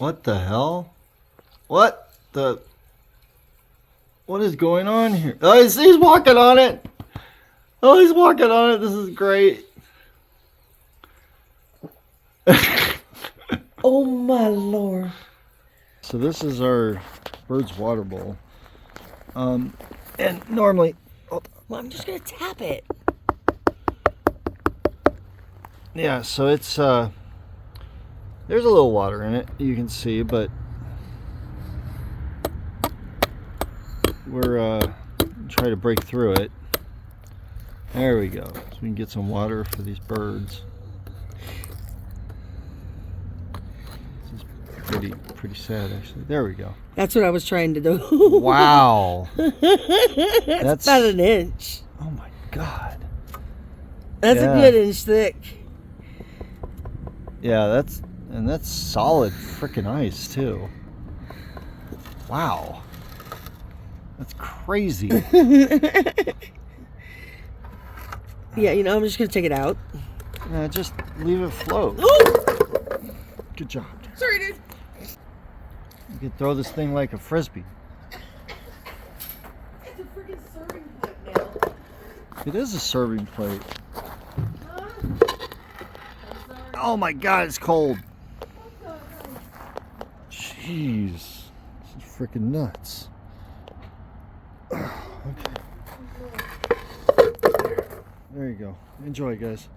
What the hell? What the? What is going on here? Oh, he's walking on it. Oh, he's walking on it. This is great. Oh my Lord. So this is our bird's water bowl. And normally, Well, I'm just gonna tap it. yeah, so it's there's a little water in it, you can see, but we're try to break through it. There we go. So we can get some water for these birds. This is pretty sad, actually. There we go. That's what I was trying to do. Wow. That's about an inch. Oh my God. That's a good inch thick. Yeah, that's solid freaking ice too. Wow. That's crazy. Yeah, you know, I'm just gonna take it out. Yeah, just leave it float. Ooh! Good job. Sorry, dude. You can throw this thing like a frisbee. It's a freaking serving plate now. It is a serving plate. Oh my God, it's cold. Jeez, this is freaking nuts. Okay. There you go. Enjoy, guys.